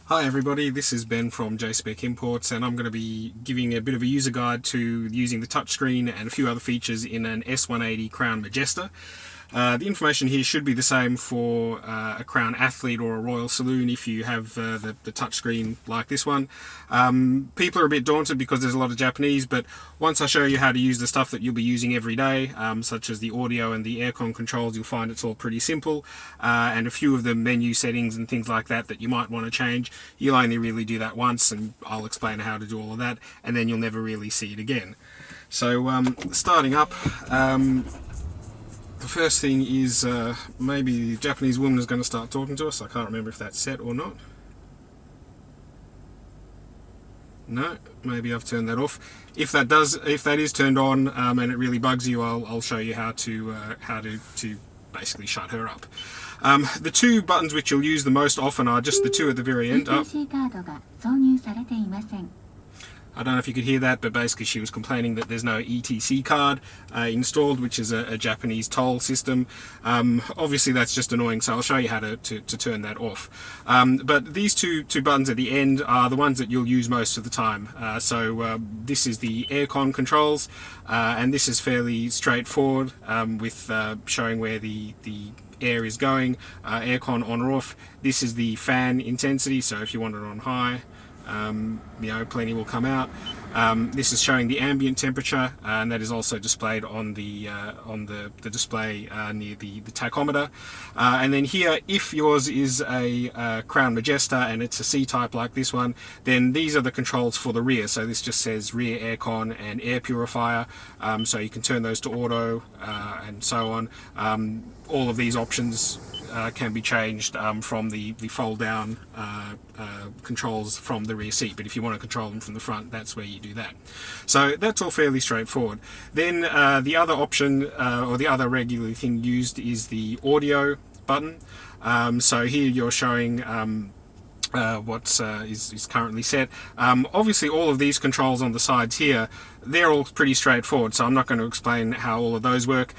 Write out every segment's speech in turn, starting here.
Hi everybody, this is Ben from J-Spec Imports, and I'm going to be giving a bit of a user guide to using the touchscreen and a few other features in an S180 Crown Majesta. The information here should be the same for a Crown Athlete or a Royal Saloon if you have the touchscreen like this one. People are a bit daunted because there's a lot of Japanese, but once I show you how to use the stuff that you'll be using every day, such as the audio and the aircon controls, you'll find it's all pretty simple. And a few of the menu settings and things like that you might want to change, you'll only really do that once, and I'll explain how to do all of that, and then you'll never really see it again. So starting up, the first thing is maybe the Japanese woman is going to start talking to us. I can't remember if that's set or not. No, maybe I've turned that off. If that is turned on and it really bugs you, I'll show you how to basically shut her up. The two buttons which you'll use the most often are just the two at the very end. I don't know if you could hear that, but basically she was complaining that there's no ETC card installed, which is a Japanese toll system. Obviously that's just annoying, so I'll show you how to turn that off. But these two buttons at the end are the ones that you'll use most of the time. This is the aircon controls, and this is fairly straightforward with showing where the air is going, aircon on or off. This is the fan intensity, so if you want it on high, plenty will come out. This is showing the ambient temperature, and that is also displayed on the display near the tachometer. And then here, if yours is a Crown Majesta and it's a C-type like this one, then these are the controls for the rear. So this just says rear aircon and air purifier, so you can turn those to auto and so on. All of these options can be changed from the fold down controls from the rear seat, but if you want to control them from the front, that's where you do that. So that's all fairly straightforward. Then the other option or the other regular thing used is the audio button. So here you're showing what is currently set. Obviously all of these controls on the sides here, they're all pretty straightforward, so I'm not going to explain how all of those work.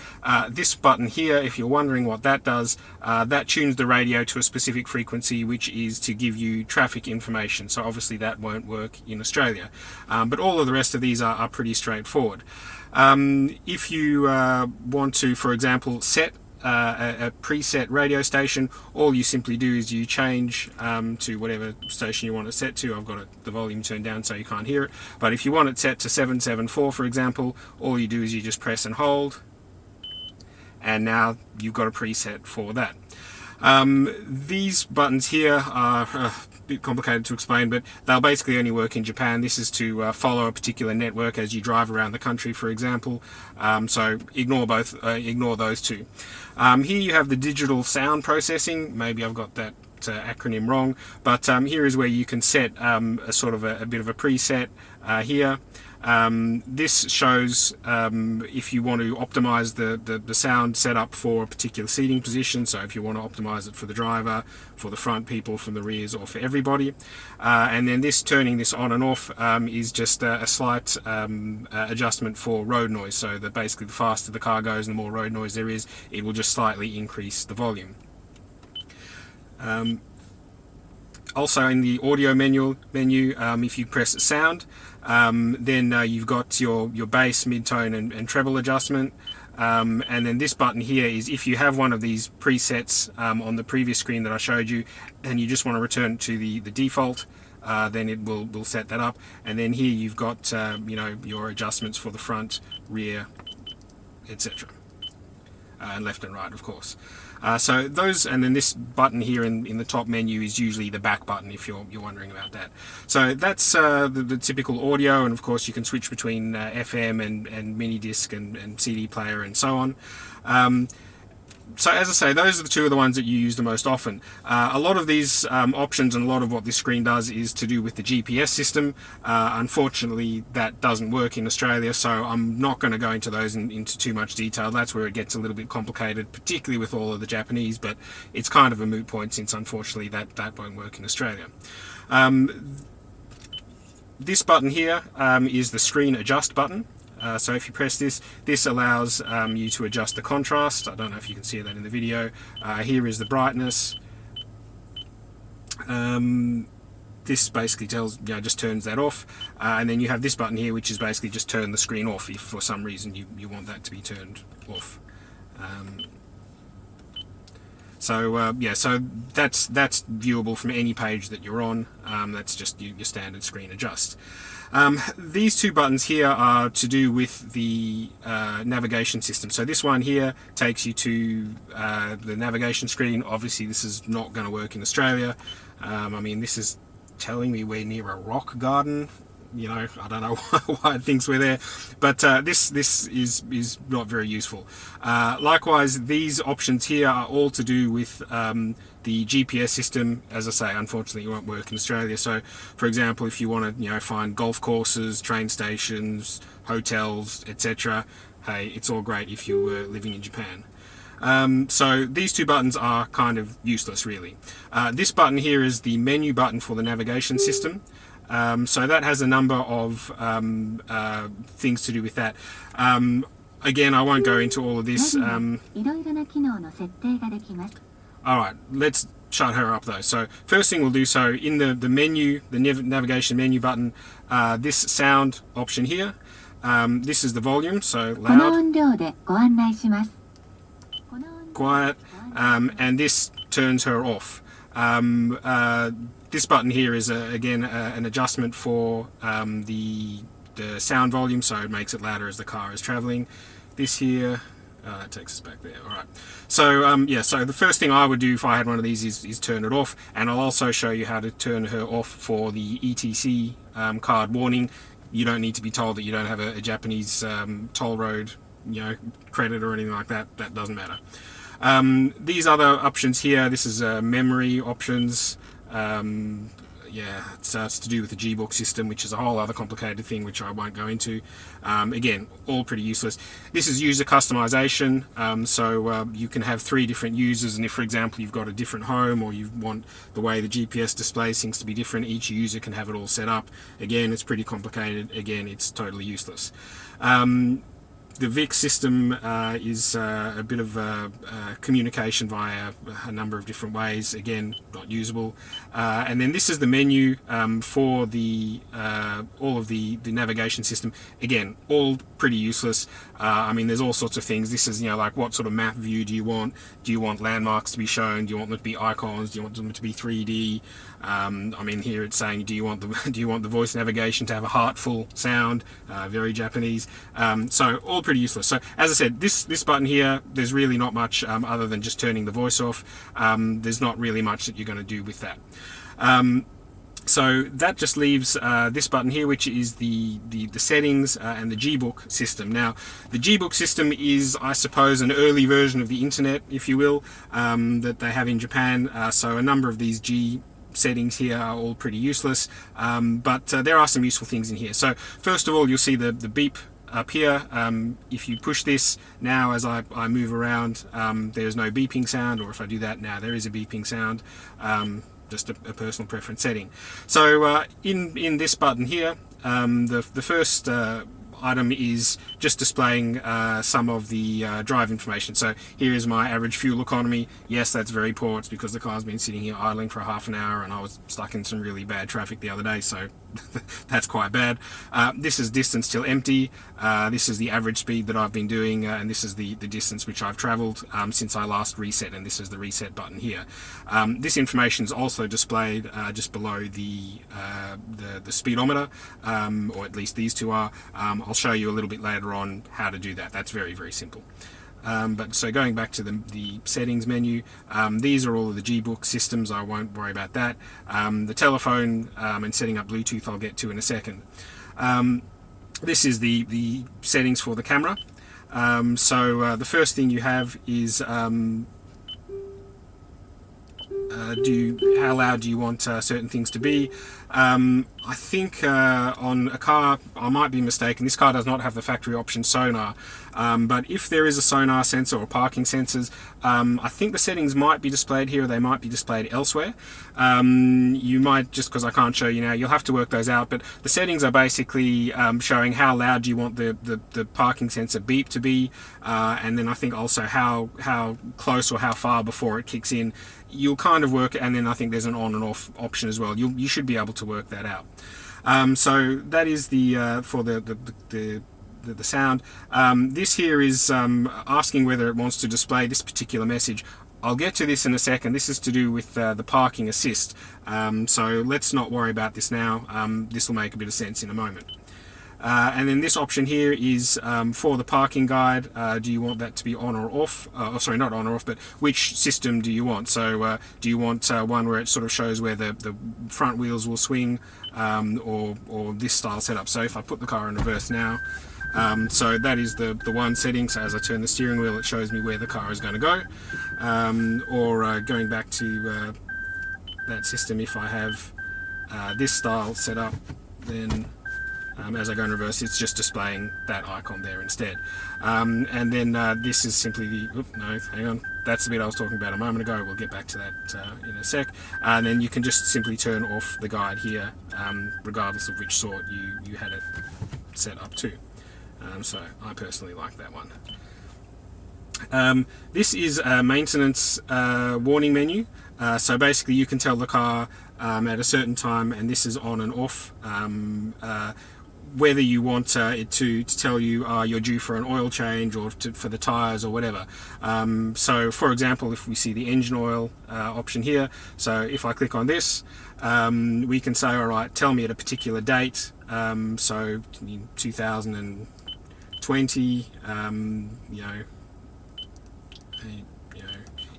This button here, if you're wondering what that does, that tunes the radio to a specific frequency, which is to give you traffic information. So obviously that won't work in Australia, but all of the rest of these are pretty straightforward. If you want to, for example, set a preset radio station, all you simply do is you change to whatever station you want it set to. I've got the volume turned down so you can't hear it, but if you want it set to 774, for example, all you do is you just press and hold, and now you've got a preset for that. These buttons here are a bit complicated to explain, but they'll basically only work in Japan. This is to follow a particular network as you drive around the country, for example. So ignore those two. Here you have the digital sound processing. Maybe I've got that acronym wrong, but here is where you can set a sort of a bit of a preset here. This shows if you want to optimize the sound setup for a particular seating position, so if you want to optimize it for the driver, for the front people, from the rears, or for everybody. And then turning this on and off is just a slight adjustment for road noise, so that basically the faster the car goes and the more road noise there is, it will just slightly increase the volume. Also in the audio menu, if you press sound, then you've got your bass, mid-tone and treble adjustment. And then this button here is if you have one of these presets on the previous screen that I showed you, and you just want to return to the default, then it will set that up. And then here you've got your adjustments for the front, rear, etc. And left and right, of course. So those, and then this button here in the top menu is usually the back button, if you're wondering about that. So that's the typical audio, and of course you can switch between FM and mini disc and CD player and so on. So as I say, those are the two of the ones that you use the most often. A lot of these options and a lot of what this screen does is to do with the GPS system. Unfortunately, that doesn't work in Australia, so I'm not going to go into those into too much detail. That's where it gets a little bit complicated, particularly with all of the Japanese, but it's kind of a moot point since unfortunately that won't work in Australia. This button here is the screen adjust button. So if you press this, this allows you to adjust the contrast. I don't know if you can see that in the video. Here is the brightness. this basically tells, just turns that off, and then you have this button here, which is basically just turn the screen off if for some reason you want that to be turned off. So that's viewable from any page that you're on. That's just your standard screen adjust. These two buttons here are to do with the navigation system. So this one here takes you to the navigation screen. Obviously this is not going to work in Australia. I mean, this is telling me we're near a rock garden. I don't know why it thinks we're there, but this is not very useful. Likewise, these options here are all to do with the GPS system. As I say, unfortunately it won't work in Australia. So for example, if you want to find golf courses, train stations, hotels, etc., hey, it's all great if you were living in Japan. So these two buttons are kind of useless, really. This button here is the menu button for the navigation system. So that has a number of things to do with that. Again, I won't go into all of this. Alright, let's shut her up though. So first thing we'll do, so in the menu, the navigation menu button, this sound option here, this is the volume, so loud, quiet, and this turns her off. This button here is again an adjustment for the sound volume, so it makes it louder as the car is traveling. This here, that takes us back there. All right. So so the first thing I would do if I had one of these is turn it off, and I'll also show you how to turn her off for the ETC card warning. You don't need to be told that you don't have a Japanese toll road, credit or anything like that. That doesn't matter. These other options here, this is memory options. It's to do with the G-Book system, which is a whole other complicated thing which I won't go into. Again, all pretty useless. This is user customization, so you can have 3 different users, and if for example you've got a different home or you want the way the GPS displays things to be different, each user can have it all set up. Again, it's pretty complicated. Again, it's totally useless. The VIX system is a bit of communication via a number of different ways. Again, not usable. And then this is the menu for the all of the navigation system. Again, all pretty useless. I mean, there's all sorts of things. This is, like what sort of map view do you want? Do you want landmarks to be shown? Do you want them to be icons? Do you want them to be 3D? I mean, here it's saying, do you want the voice navigation to have a heartful sound? Very Japanese. So all pretty useless. So as I said, this button here, there's really not much other than just turning the voice off. There's not really much that you're going to do with that. So that just leaves this button here, which is the settings and the G-Book system. Now, the G-Book system is, I suppose, an early version of the internet, if you will, that they have in Japan. So a number of these G settings here are all pretty useless, but there are some useful things in here. So first of all, you'll see the beep up here. If you push this now, as I move around, there's no beeping sound, or if I do that now, there is a beeping sound. Just a personal preference setting. So in this button here, the first item is just displaying some of the drive information. So here is my average fuel economy. Yes, that's very poor. It's because the car's been sitting here idling for half an hour and I was stuck in some really bad traffic the other day, so that's quite bad. This is distance till empty. This is the average speed that I've been doing, and this is the distance which I've traveled since I last reset, and this is the reset button here. This information is also displayed just below the speedometer, or at least these two are. I'll show you a little bit later on how to do that. That's very, very simple. But so going back to the settings menu, these are all of the G-Book systems. I won't worry about that. The telephone and setting up Bluetooth I'll get to in a second. This is the settings for the camera. So the first thing you have is how loud do you want certain things to be. I think on a car, I might be mistaken, this car does not have the factory option sonar, but if there is a sonar sensor or parking sensors, I think the settings might be displayed here, or they might be displayed elsewhere. You might, just because I can't show you now, you'll have to work those out, but the settings are basically showing how loud you want the parking sensor beep to be, and then I think also how close or how far before it kicks in. You'll kind kind of work, and then I think there's an on and off option as well. You should be able to work that out. So that is the for the sound. This here is asking whether it wants to display this particular message. I'll get to this in a second. This is to do with the parking assist. So let's not worry about this now. This will make a bit of sense in a moment. And then this option here is for the parking guide. Do you want that to be on or off? Sorry, not on or off, but which system do you want? So do you want one where it sort of shows where the front wheels will swing, or this style setup? So if I put the car in reverse now, so that is the one setting. So as I turn the steering wheel, it shows me where the car is going to go. Or going back to that system, if I have this style set up, then as I go in reverse, it's just displaying that icon there instead. And then this is simply the, no, hang on, that's the bit I was talking about a moment ago. We'll get back to that in a sec. And then you can just simply turn off the guide here, regardless of which sort you had it set up to. So I personally like that one. This is a maintenance warning menu. So basically you can tell the car at a certain time, and this is on and off, whether you want it to tell you you're due for an oil change or for the tyres or whatever. So for example, if we see the engine oil option here, so if I click on this, we can say, alright, tell me at a particular date, so 2020,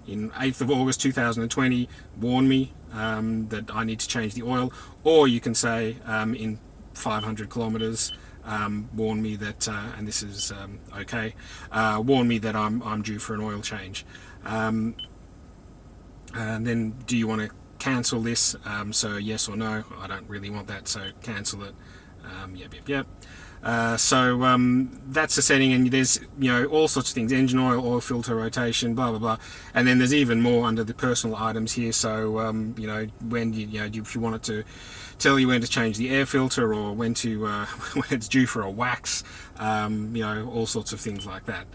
in 8th of August 2020, warn me that I need to change the oil. Or you can say in 500 kilometers, warn me that, and this is okay, warn me that I'm due for an oil change. And then do you want to cancel this? So yes or no. I don't really want that, so cancel it. Yep. So that's the setting, and there's all sorts of things: engine oil filter, rotation, blah blah blah. And then there's even more under the personal items here. So when if you wanted to tell you when to change the air filter, or when to when it's due for a wax, all sorts of things like that.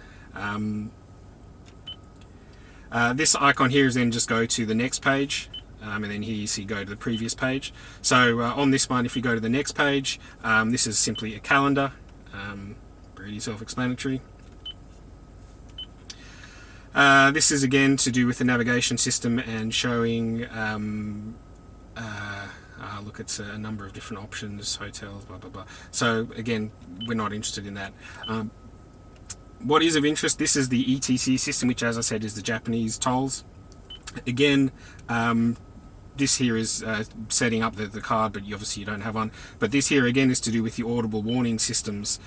This icon here is then just go to the next page. And then here you see go to the previous page. So on this one, if you go to the next page, this is simply a calendar, pretty self-explanatory. This is again to do with the navigation system and showing, look, it's a number of different options, hotels, blah blah blah. So again, we're not interested in that. What is of interest, this is the ETC system, which as I said is the Japanese tolls. Again, this here is setting up the card, but obviously you don't have one. But this here again is to do with the audible warning systems,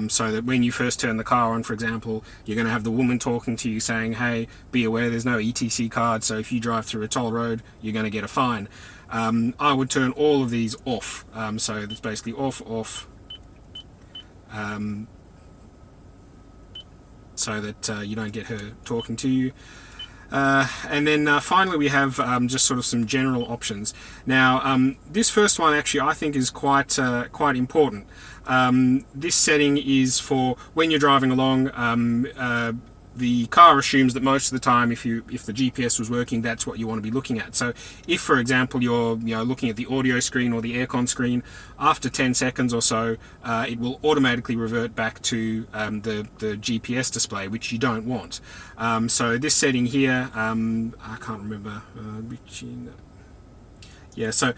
so that when you first turn the car on, for example, you're going to have the woman talking to you saying, hey, be aware there's no ETC card, so if you drive through a toll road, you're going to get a fine. I would turn all of these off, so that's basically off, so that you don't get her talking to you. And then finally we have just sort of some general options. Now this first one actually I think is quite important. This setting is for when you're driving along. The car assumes that most of the time, if the GPS was working, that's what you want to be looking at. So if, for example, you're looking at the audio screen or the aircon screen, after 10 seconds or so, it will automatically revert back to the GPS display, which you don't want. So this setting here, I can't remember which. Yeah, so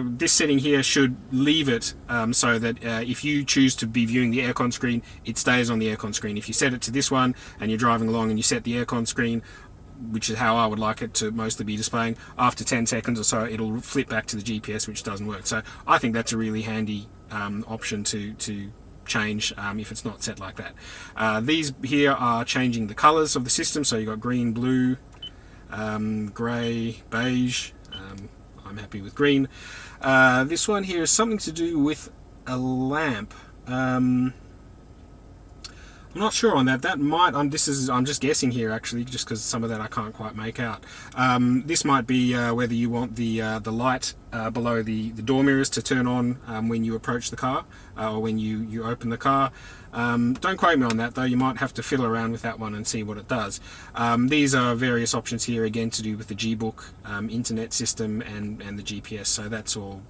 this setting here should leave it so that if you choose to be viewing the aircon screen, it stays on the aircon screen. If you set it to this one and you're driving along and you set the aircon screen, which is how I would like it to mostly be displaying, after 10 seconds or so it'll flip back to the GPS, which doesn't work. So I think that's a really handy option to change if it's not set like that. These here are changing the colors of the system, so you've got green, blue, grey, beige. I'm happy with green. This one here is something to do with a lamp. I'm I'm not sure on that. That might. I'm just guessing here actually, just because some of that I can't quite make out. This might be whether you want the light below the door mirrors to turn on when you approach the car or when you open the car. Don't quote me on that though. You might have to fiddle around with that one and see what it does. These are various options here again to do with the G-Book internet system and the GPS. So that's all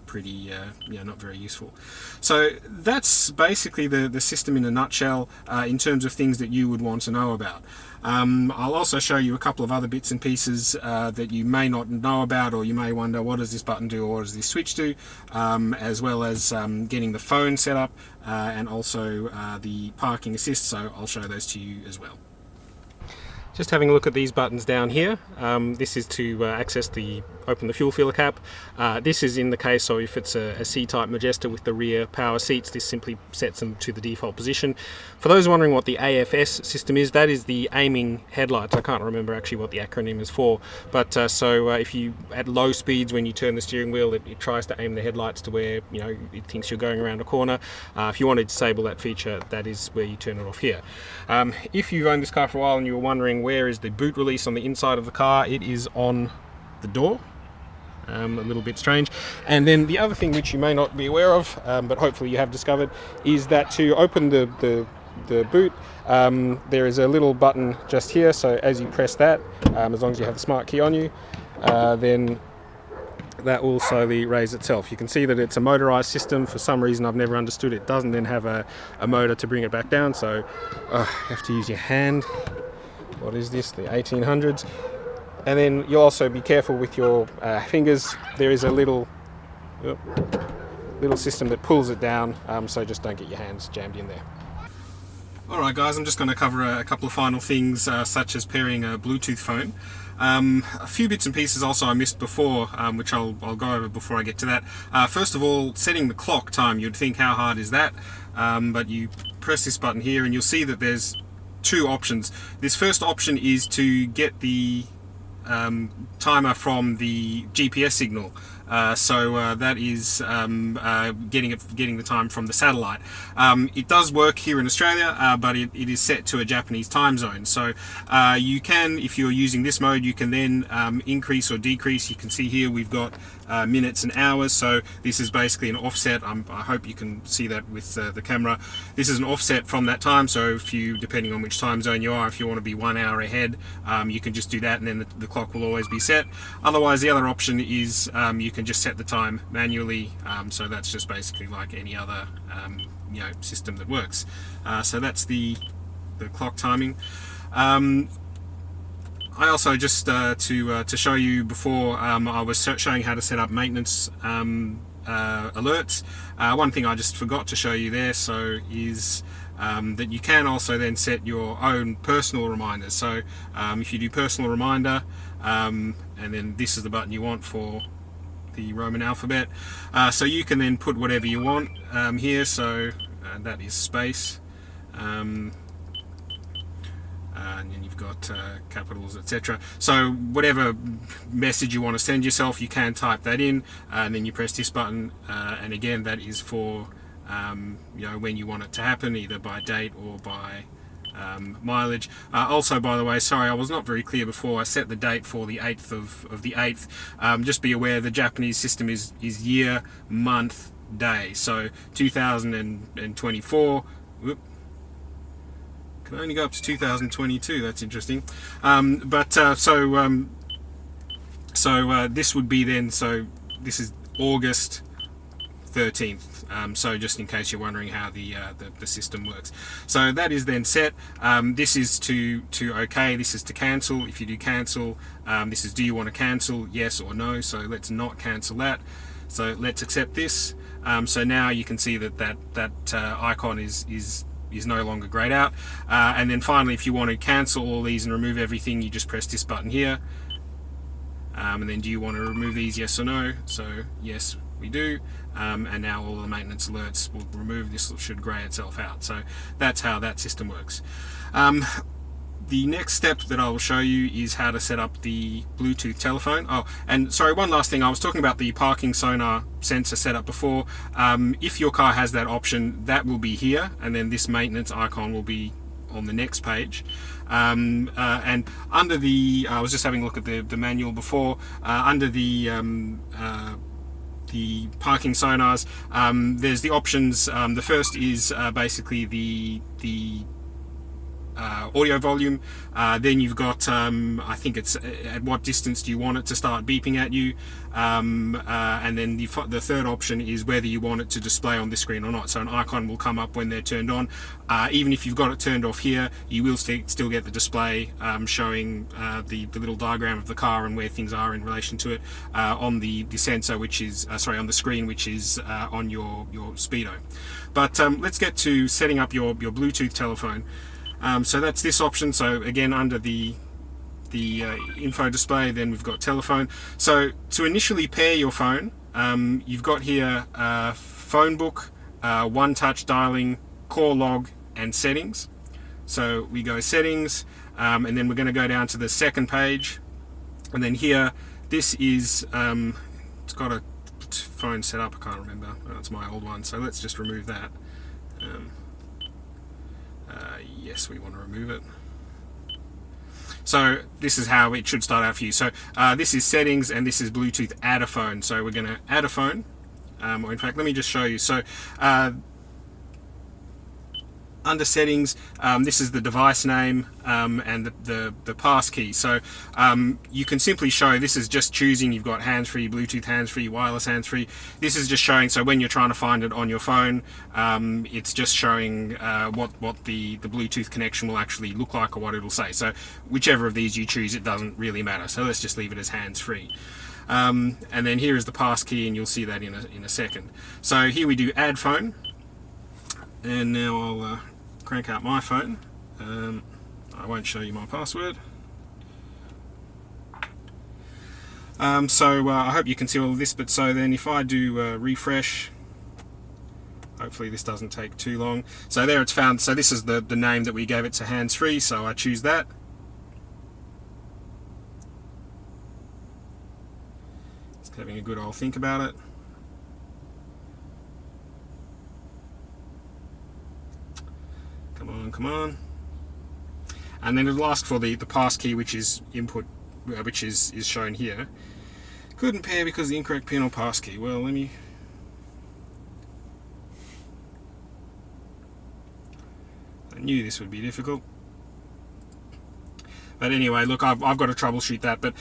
pretty not very useful. So that's basically the system in a nutshell in terms of things that you would want to know about. I'll also show you a couple of other bits and pieces that you may not know about, or you may wonder what does this button do or what does this switch do, as well as getting the phone set up and also the parking assist, so I'll show those to you as well. Just having a look at these buttons down here. This is to access open the fuel filler cap. This is in the case of if it's a C-type Majesta with the rear power seats, this simply sets them to the default position. For those wondering what the AFS system is, that is the aiming headlights. I can't remember actually what the acronym is for, but if you, at low speeds when you turn the steering wheel, it tries to aim the headlights to where it thinks you're going around a corner. If you want to disable that feature, that is where you turn it off here. If you've owned this car for a while and you were wondering where is the boot release on the inside of the car, it is on the door. A little bit strange. And then the other thing which you may not be aware of, but hopefully you have discovered, is that to open the boot, there is a little button just here. So as you press that, as long as you have the smart key on you, then that will slowly raise itself. You can see that it's a motorized system. For some reason I've never understood, it doesn't then have a motor to bring it back down, so you have to use your hand. What is this? The 1800s. And then you'll also be careful with your fingers. There is a little system that pulls it down, so just don't get your hands jammed in there. Alright guys, I'm just going to cover a couple of final things, such as pairing a Bluetooth phone. A few bits and pieces also I missed before, which I'll go over before I get to that. First of all, setting the clock time. You'd think, how hard is that? But you press this button here and you'll see that there's two options. This first option is to get the timer from the GPS signal. That is getting the time from the satellite. It does work here in Australia, but it is set to a Japanese time zone. So you can, if you're using this mode, you can then increase or decrease. You can see here we've got minutes and hours. So this is basically an offset. I hope you can see that with the camera. This is an offset from that time. So if you, depending on which time zone you are, if you want to be 1 hour ahead, you can just do that, and then the clock will always be set. Otherwise, the other option is you can just set the time manually. So that's just basically like any other system that works. So that's the clock timing. I also just to show you before, I was showing how to set up maintenance alerts. One thing I just forgot to show you there is that you can also then set your own personal reminders. So if you do personal reminder, and then this is the button you want for the Roman alphabet, so you can then put whatever you want here. So that is space, and then you've got capitals, etc. So whatever message you want to send yourself, you can type that in, and then you press this button, and again that is for when you want it to happen, either by date or by mileage. Also, by the way, sorry, I was not very clear before. I set the date for the 8th of the 8th. Just be aware the Japanese system is year, month, day. So 2024. Whoop, can only go up to 2022. That's interesting. This would be then. So this is August 13th. So just in case you're wondering how the system works. So that is then set. This is to OK, this is to cancel. If you do cancel, this is do you want to cancel, yes or no. So let's not cancel that. So let's accept this. So now you can see that icon is no longer grayed out. And then finally, if you want to cancel all these and remove everything, you just press this button here. And then do you want to remove these, yes or no? So yes, we do. And now all the maintenance alerts will remove. This should grey itself out. So that's how that system works. The next step that I will show you is how to set up the Bluetooth telephone. Oh, and sorry, one last thing. I was talking about the parking sonar sensor setup before. If your car has that option, that will be here, and then this maintenance icon will be on the next page. And under the, I was just having a look at the manual before, under the parking sonars, there's the options. The first is basically the audio volume. Then you've got, I think it's at what distance do you want it to start beeping at you, and then the third option is whether you want it to display on this screen or not. So an icon will come up when they're turned on. Even if you've got it turned off here, you will still get the display showing the little diagram of the car and where things are in relation to it on the sensor, which is on the screen, which is on your speedo. But let's get to setting up your Bluetooth telephone. So that's this option. So again, under the info display, then we've got telephone. So to initially pair your phone, you've got here Phonebook, one touch dialing, call log, and settings. So we go settings, and then we're going to go down to the second page, and then here, this is it's got a phone set up. I can't remember. It's my old one. So let's just remove that. Yes, we want to remove it. So this is how it should start out for you. So this is settings, and this is Bluetooth add a phone. So we're going to add a phone, or in fact, let me just show you. So under settings, this is the device name and the pass key. So you can simply show, this is just choosing, you've got hands-free, Bluetooth hands-free, wireless hands-free. This is just showing, so when you're trying to find it on your phone, it's just showing what the Bluetooth connection will actually look like, or what it'll say. So whichever of these you choose, it doesn't really matter. So let's just leave it as hands-free. And then here is the pass key, and you'll see that in a second. So here we do add phone, and now I'll crank out my phone. I won't show you my password. So I hope you can see all of this, but so then if I do refresh, hopefully this doesn't take too long. So there it's found. So this is the name that we gave it to hands-free, so I choose that. Just having a good old think about it. Come on. And then it'll ask for the pass key, which is input, which is shown here. Couldn't pair because of the incorrect pin or pass key. Well, let me. I knew this would be difficult. But anyway, look, I've got to troubleshoot that. But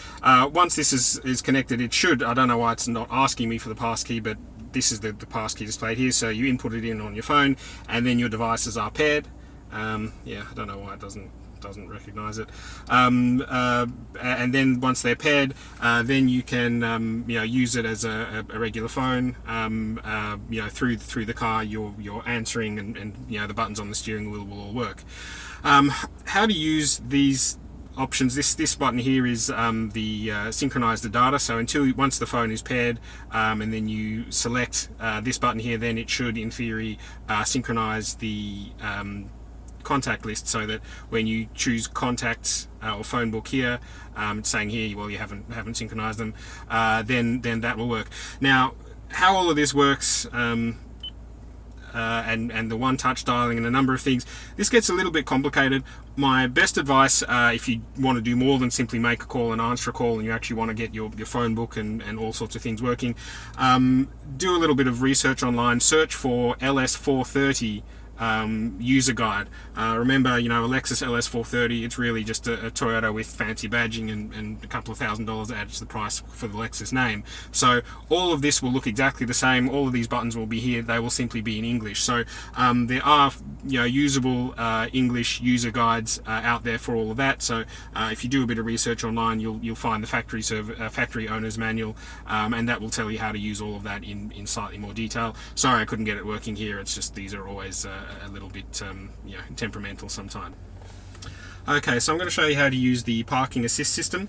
once this is connected, it should. I don't know why it's not asking me for the pass key, but this is the pass key displayed here. So you input it in on your phone, and then your devices are paired. Yeah, I don't know why it doesn't recognize it. And then once they're paired, then you can use it as a regular phone. Through the car, you're answering, and the buttons on the steering wheel will all work. How to use these options? This button here is synchronize the data. So once the phone is paired, and then you select this button here, then it should, in theory, synchronize the contact list, so that when you choose contacts or phone book here, it's saying here, well, you haven't synchronized them, then that will work. Now, how all of this works, and the one-touch dialing and a number of things, this gets a little bit complicated. My best advice, if you want to do more than simply make a call and answer a call, and you actually want to get your phone book and all sorts of things working, do a little bit of research online. Search for LS430 user guide. Remember, a Lexus LS430, it's really just a Toyota with fancy badging and a couple of $1,000 added to the price for the Lexus name. So all of this will look exactly the same. All of these buttons will be here. They will simply be in English. So there are usable English user guides out there for all of that. So if you do a bit of research online, you'll find the factory owner's manual, and that will tell you how to use all of that in slightly more detail. Sorry I couldn't get it working here. It's just these are always a little bit temperamental sometimes. Okay, so I'm going to show you how to use the parking assist system.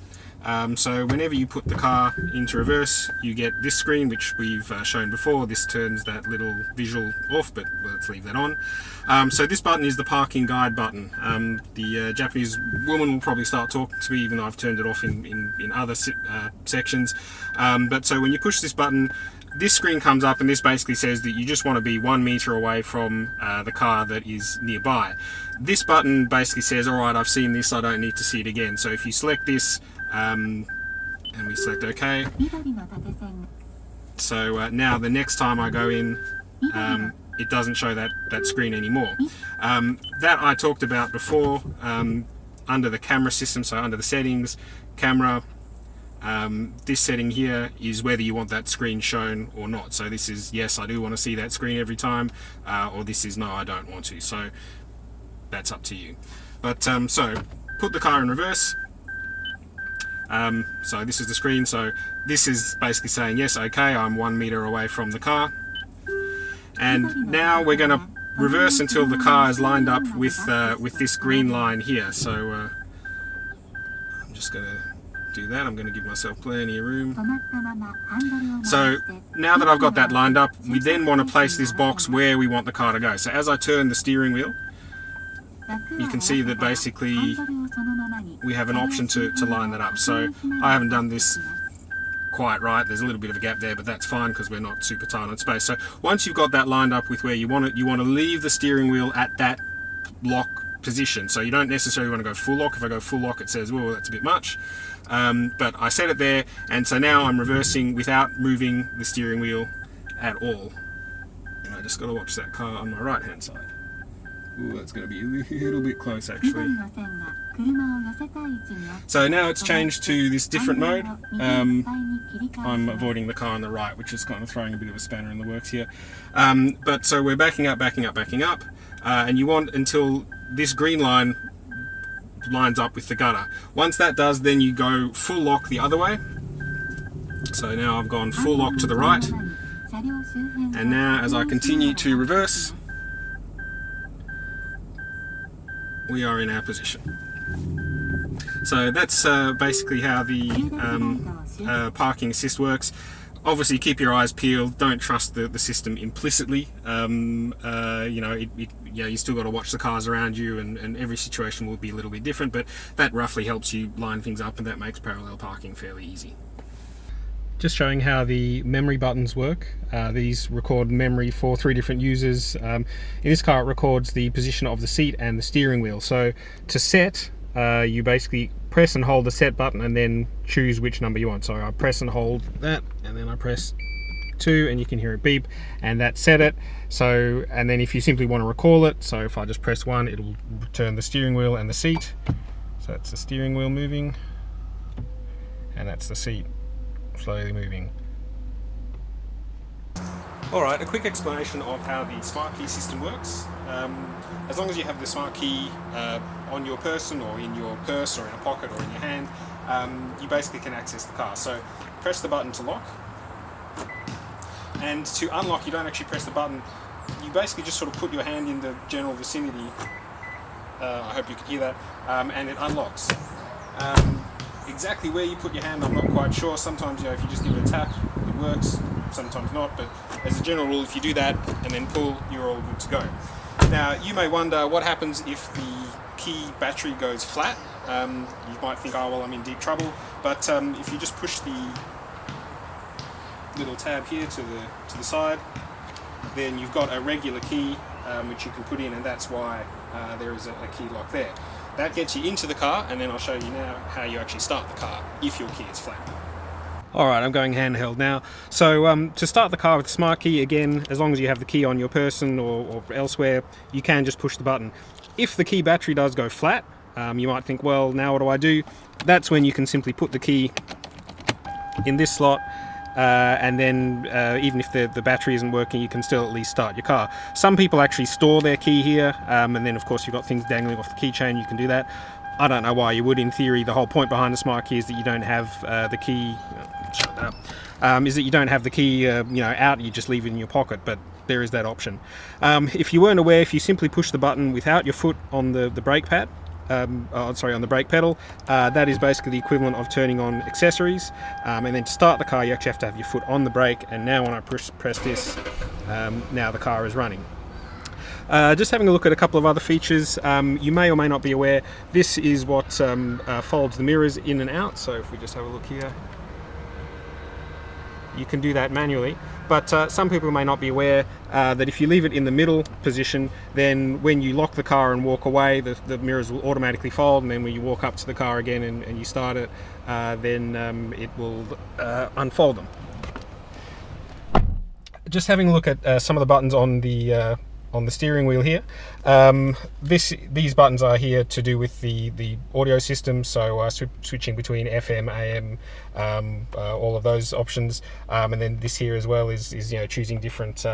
So whenever you put the car into reverse, you get this screen, which we've shown before. This turns that little visual off, but let's leave that on. So this button is the parking guide button. The Japanese woman will probably start talking to me, even though I've turned it off in other sections. But so when you push this button, this screen comes up, and this basically says that you just want to be 1 meter away from the car that is nearby. This button basically says, all right, I've seen this, I don't need to see it again. So if you select this, and we select OK, so now the next time I go in, it doesn't show that screen anymore. That I talked about before under the camera system, so under the settings, camera, this setting here is whether you want that screen shown or not. So this is yes, I do want to see that screen every time, or this is no, I don't want to. So that's up to you. But so put the car in reverse. So this is the screen. So this is basically saying yes, okay, I'm 1 meter away from the car. And now we're going to reverse until the car is lined up with this green line here. So I'm just going to do that. I'm going to give myself plenty of room. So now that I've got that lined up, we then want to place this box where we want the car to go. So as I turn the steering wheel, you can see that basically we have an option to line that up. So I haven't done this quite right. There's a little bit of a gap there, but that's fine because we're not super tight on space. So once you've got that lined up with where you want it, you want to leave the steering wheel at that lock position. So you don't necessarily want to go full lock. If I go full lock, it says, well, that's a bit much. But I set it there, and so now I'm reversing without moving the steering wheel at all. And I just got to watch that car on my right hand side. Ooh, that's going to be a little bit close actually. So now it's changed to this different mode. I'm avoiding the car on the right, which is kind of throwing a bit of a spanner in the works here. But so we're backing up, and you want until this green line lines up with the gutter. Once that does, then you go full lock the other way. So now I've gone full lock to the right, and now as I continue to reverse, we are in our position. So that's basically how the parking assist works. Obviously keep your eyes peeled, don't trust the system implicitly. You still got to watch the cars around you, and every situation will be a little bit different, but that roughly helps you line things up, and that makes parallel parking fairly easy. Just showing how the memory buttons work. These record memory for 3 different users. In this car it records the position of the seat and the steering wheel. So to set, you basically press and hold the set button and then choose which number you want. So I press and hold that, and then I press 2, and you can hear it beep, and that set it. So, and then if you simply want to recall it, so if I just press 1, it'll turn the steering wheel and the seat. So that's the steering wheel moving, and that's the seat slowly moving. Alright, a quick explanation of how the smart key system works. As long as you have the smart key on your person, or in your purse, or in a pocket, or in your hand, you basically can access the car. So press the button to lock, and to unlock you don't actually press the button, you basically just sort of put your hand in the general vicinity, I hope you can hear that, and it unlocks. Exactly where you put your hand I'm not quite sure. Sometimes if you just give it a tap it works, sometimes not, but as a general rule if you do that and then pull, you're all good to go. Now you may wonder what happens if the key battery goes flat. You might think, oh well, I'm in deep trouble, but if you just push the little tab here to the side, then you've got a regular key which you can put in, and that's why there is a key lock there. That gets you into the car, and then I'll show you now how you actually start the car if your key is flat. Alright, I'm going handheld now. So to start the car with the smart key, again, as long as you have the key on your person or elsewhere, you can just push the button. If the key battery does go flat, you might think, well, now what do I do? That's when you can simply put the key in this slot, and then even if the battery isn't working, you can still at least start your car. Some people actually store their key here, and then of course you've got things dangling off the keychain, you can do that. I don't know why you would. In theory, the whole point behind the smart key is that you don't have the key, is that you don't have the key out, you just leave it in your pocket, but there is that option. If you weren't aware, if you simply push the button without your foot on the brake pad, on the brake pedal, that is basically the equivalent of turning on accessories. And then to start the car, you actually have to have your foot on the brake. And now when I press this, now the car is running. Just having a look at a couple of other features, you may or may not be aware, this is what folds the mirrors in and out. So if we just have a look here, you can do that manually, but some people may not be aware that if you leave it in the middle position, then when you lock the car and walk away, the mirrors will automatically fold, and then when you walk up to the car again and you start it, then it will unfold them. Just having a look at some of the buttons on the steering wheel here. These buttons are here to do with the audio system, so switching between FM, AM, all of those options, and then this here as well is choosing different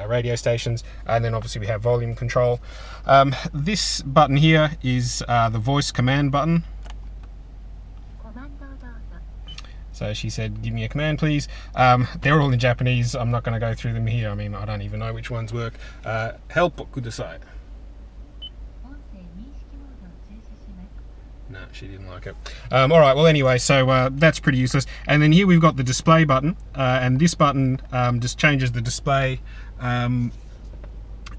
radio stations, and then obviously we have volume control. This button here is the voice command button. So she said, give me a command, please. They're all in Japanese. I'm not going to go through them here. I mean, I don't even know which ones work. Help kudasai. No, she didn't like it. All right, well, anyway, so that's pretty useless. And then here we've got the display button. And this button just changes the display,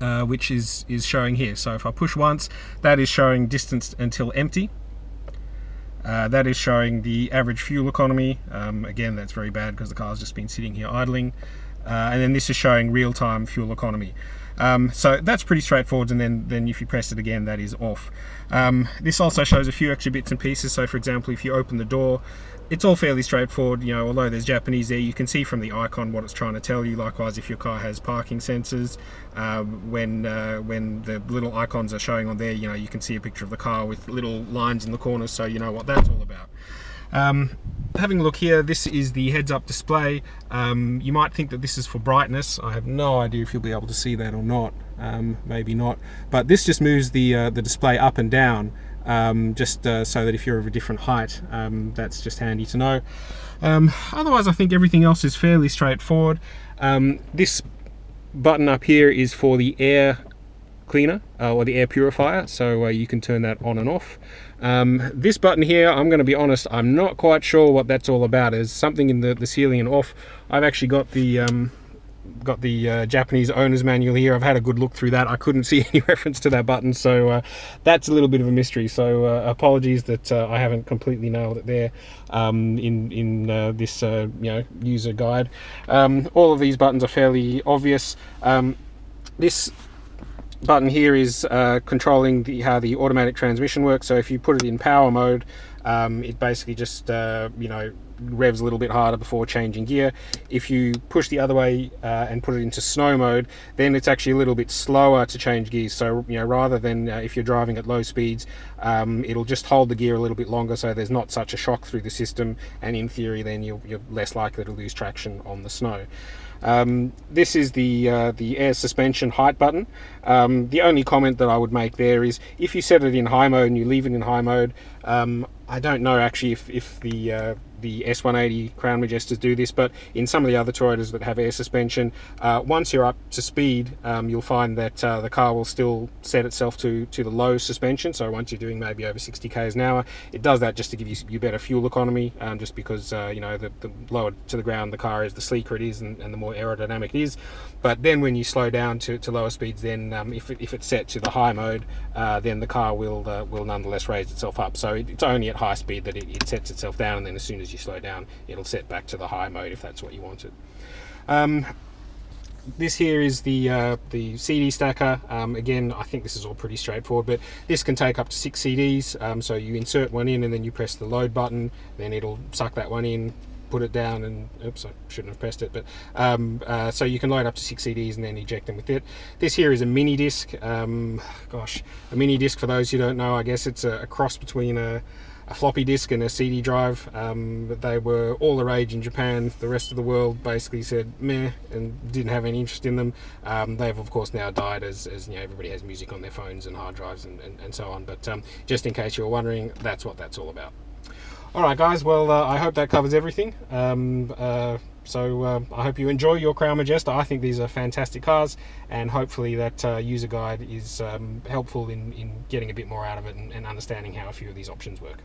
which is showing here. So if I push once, that is showing distance until empty. That is showing the average fuel economy. Again, that's very bad because the car's just been sitting here idling. And then this is showing real-time fuel economy. So that's pretty straightforward, and then if you press it again, that is off. This also shows a few extra bits and pieces. So for example, if you open the door, it's all fairly straightforward. Although there's Japanese there, you can see from the icon what it's trying to tell you. Likewise, if your car has parking sensors, when the little icons are showing on there, you can see a picture of the car with little lines in the corners, so you know what that's all about. Having a look here, this is the heads-up display. You might think that this is for brightness. I have no idea if you'll be able to see that or not. Maybe not. But this just moves the display up and down, just so that if you're of a different height, that's just handy to know. Otherwise, I think everything else is fairly straightforward. This button up here is for the air cleaner or the air purifier, so you can turn that on and off. This button here, I'm going to be honest, I'm not quite sure what that's all about. There's something in the ceiling and off. I've actually got the Japanese owner's manual here. I've had a good look through that. I couldn't see any reference to that button, so that's a little bit of a mystery. So apologies that I haven't completely nailed it there in this user guide. All of these buttons are fairly obvious. This button here is controlling how the automatic transmission works. So if you put it in power mode, it basically just revs a little bit harder before changing gear. If you push the other way and put it into snow mode, then it's actually a little bit slower to change gears. So rather than if you're driving at low speeds, it'll just hold the gear a little bit longer, so there's not such a shock through the system, and in theory then you're less likely to lose traction on the snow. This is the air suspension height button. The only comment that I would make there is if you set it in high mode and you leave it in high mode, I don't know actually if the S180 Crown Majestas do this, but in some of the other Toyotas that have air suspension, once you're up to speed, you'll find that the car will still set itself to the low suspension. So once you're doing maybe over 60 k's an hour, it does that just to give you better fuel economy, just because the lower to the ground the car is, the sleeker it is, and the more aerodynamic it is. But then when you slow down to lower speeds, then if it's set to the high mode, then the car will nonetheless raise itself up. So it's only at high speed that it sets itself down, and then as soon as you slow down, it'll set back to the high mode if that's what you wanted. This here is the CD stacker. Again, I think this is all pretty straightforward, but this can take up to 6 CDs. So you insert one in and then you press the load button, then it'll suck that one in, put it down, and oops, I shouldn't have pressed it, but so you can load up to 6 CDs and then eject them with it. This here is a mini disc. Gosh, a mini disc, for those who don't know, I guess it's a cross between a floppy disk and a CD drive. But they were all the rage in Japan. The rest of the world basically said meh and didn't have any interest in them. They've of course now died as everybody has music on their phones and hard drives and so on. But just in case you were wondering, that's what that's all about. Alright guys, well I hope that covers everything. So I hope you enjoy your Crown Majesta. I think these are fantastic cars, and hopefully that user guide is helpful in getting a bit more out of it and understanding how a few of these options work.